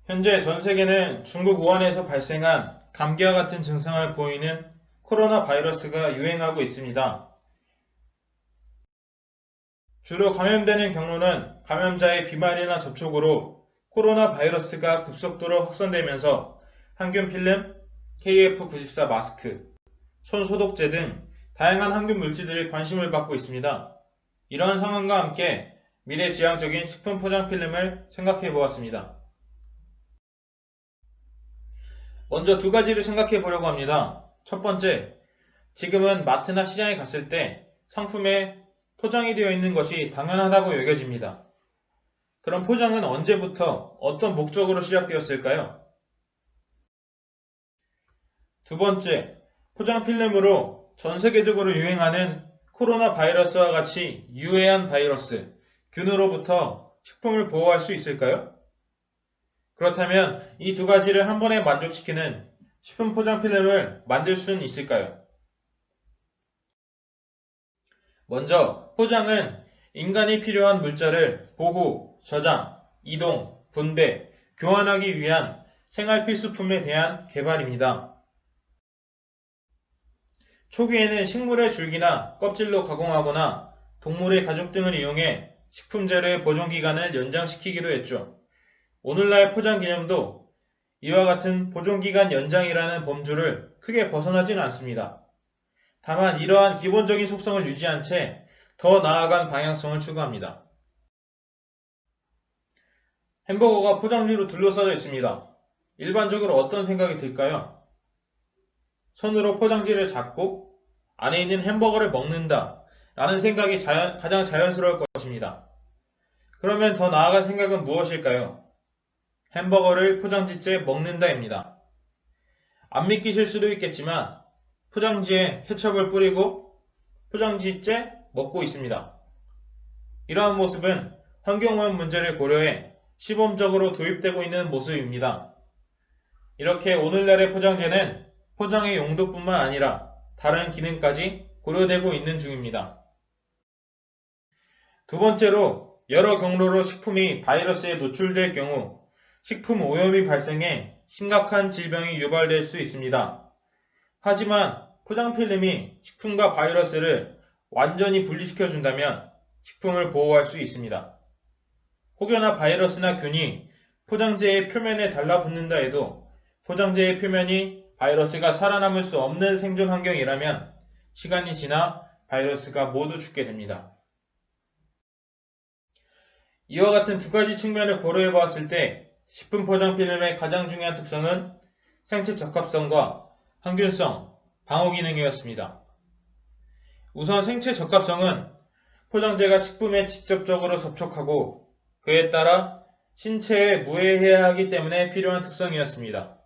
현재 전 세계는 중국 우한에서 발생한 감기와 같은 증상을 보이는 코로나 바이러스가 유행하고 있습니다. 주로 감염되는 경로는 감염자의 비말이나 접촉으로 코로나 바이러스가 급속도로 확산되면서 항균 필름, KF94 마스크, 손 소독제 등 다양한 항균 물질들이 관심을 받고 있습니다. 이러한 상황과 함께 미래지향적인 식품 포장 필름을 생각해 보았습니다. 먼저 두 가지를 생각해 보려고 합니다. 첫 번째, 지금은 마트나 시장에 갔을 때 상품에 포장이 되어 있는 것이 당연하다고 여겨집니다. 그럼 포장은 언제부터 어떤 목적으로 시작되었을까요? 두 번째, 포장 필름으로 전 세계적으로 유행하는 코로나 바이러스와 같이 유해한 바이러스, 균으로부터 식품을 보호할 수 있을까요? 그렇다면 이 두 가지를 한 번에 만족시키는 식품 포장 필름을 만들 수는 있을까요? 먼저 포장은 인간이 필요한 물자를 보호, 저장, 이동, 분배, 교환하기 위한 생활 필수품에 대한 개발입니다. 초기에는 식물의 줄기나 껍질로 가공하거나 동물의 가죽 등을 이용해 식품재료의 보존기간을 연장시키기도 했죠. 오늘날 포장 개념도 이와 같은 보존기간 연장이라는 범주를 크게 벗어나지는 않습니다. 다만 이러한 기본적인 속성을 유지한 채 더 나아간 방향성을 추구합니다. 햄버거가 포장지로 둘러싸여 있습니다. 일반적으로 어떤 생각이 들까요? 손으로 포장지를 잡고 안에 있는 햄버거를 먹는다 라는 생각이 가장 자연스러울 것입니다. 그러면 더 나아간 생각은 무엇일까요? 햄버거를 포장지째 먹는다입니다. 안 믿기실 수도 있겠지만 포장지에 케첩을 뿌리고 포장지째 먹고 있습니다. 이러한 모습은 환경오염 문제를 고려해 시범적으로 도입되고 있는 모습입니다. 이렇게 오늘날의 포장재는 포장의 용도뿐만 아니라 다른 기능까지 고려되고 있는 중입니다. 두 번째로 여러 경로로 식품이 바이러스에 노출될 경우 식품 오염이 발생해 심각한 질병이 유발될 수 있습니다. 하지만 포장 필름이 식품과 바이러스를 완전히 분리시켜준다면 식품을 보호할 수 있습니다. 혹여나 바이러스나 균이 포장재의 표면에 달라붙는다 해도 포장재의 표면이 바이러스가 살아남을 수 없는 생존 환경이라면 시간이 지나 바이러스가 모두 죽게 됩니다. 이와 같은 두 가지 측면을 고려해 보았을 때 식품 포장 필름의 가장 중요한 특성은 생체 적합성과 항균성, 방호 기능이었습니다. 우선 생체 적합성은 포장재가 식품에 직접적으로 접촉하고 그에 따라 신체에 무해해야 하기 때문에 필요한 특성이었습니다.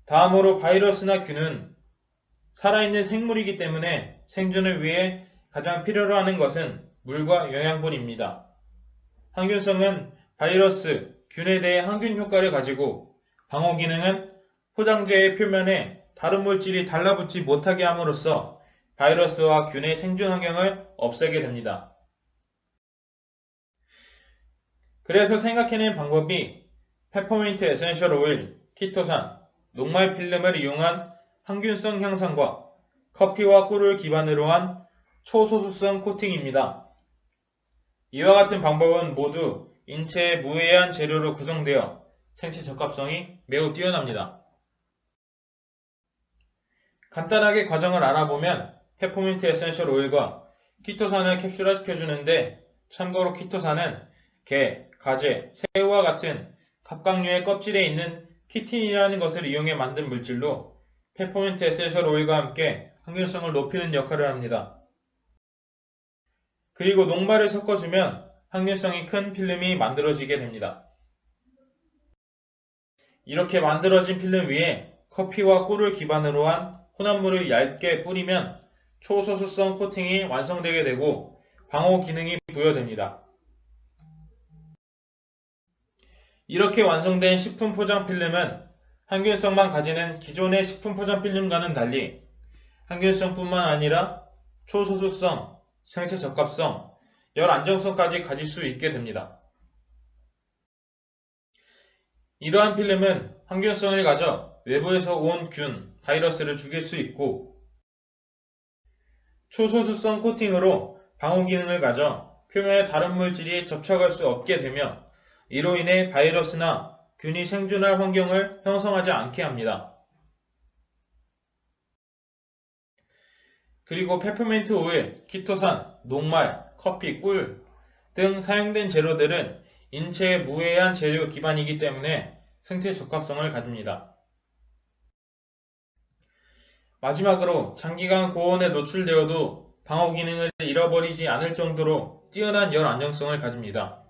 다음으로 바이러스나 균은 살아있는 생물이기 때문에 생존을 위해 가장 필요로 하는 것은 물과 영양분입니다. 항균성은 바이러스, 균에 대해 항균 효과를 가지고 방호 기능은 포장재의 표면에 다른 물질이 달라붙지 못하게 함으로써 바이러스와 균의 생존 환경을 없애게 됩니다. 그래서 생각해낸 방법이 페퍼민트 에센셜 오일, 키토산, 녹말 필름을 이용한 항균성 향상과 커피와 꿀을 기반으로 한 초소수성 코팅입니다. 이와 같은 방법은 모두 인체에 무해한 재료로 구성되어 생체 적합성이 매우 뛰어납니다. 간단하게 과정을 알아보면 페퍼민트 에센셜 오일과 키토산을 캡슐화시켜주는데 참고로 키토산은 게, 가재, 새우와 같은 갑각류의 껍질에 있는 키틴이라는 것을 이용해 만든 물질로 페퍼민트 에센셜 오일과 함께 항균성을 높이는 역할을 합니다. 그리고 녹말을 섞어주면 항균성이 큰 필름이 만들어지게 됩니다. 이렇게 만들어진 필름 위에 커피와 꿀을 기반으로 한 혼합물을 얇게 뿌리면 초소수성 코팅이 완성되게 되고 방호 기능이 부여됩니다. 이렇게 완성된 식품 포장 필름은 항균성만 가지는 기존의 식품 포장 필름과는 달리 항균성뿐만 아니라 초소수성, 생체 적합성, 열 안정성까지 가질 수 있게 됩니다. 이러한 필름은 항균성을 가져 외부에서 온 균, 바이러스를 죽일 수 있고 초소수성 코팅으로 방호 기능을 가져 표면에 다른 물질이 접촉할 수 없게 되며 이로 인해 바이러스나 균이 생존할 환경을 형성하지 않게 합니다. 그리고 페퍼민트 오일, 키토산, 녹말, 커피, 꿀 등 사용된 재료들은 인체에 무해한 재료 기반이기 때문에 생체 적합성을 가집니다. 마지막으로 장기간 고온에 노출되어도 방어 기능을 잃어버리지 않을 정도로 뛰어난 열 안정성을 가집니다.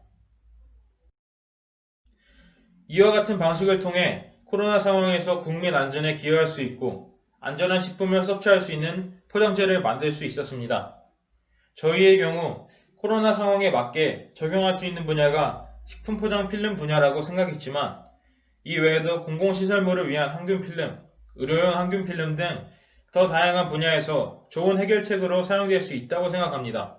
이와 같은 방식을 통해 코로나 상황에서 국민 안전에 기여할 수 있고 안전한 식품을 섭취할 수 있는 포장재를 만들 수 있었습니다. 저희의 경우 코로나 상황에 맞게 적용할 수 있는 분야가 식품 포장 필름 분야라고 생각했지만 이 외에도 공공시설물을 위한 항균 필름, 의료용 항균 필름 등 더 다양한 분야에서 좋은 해결책으로 사용될 수 있다고 생각합니다.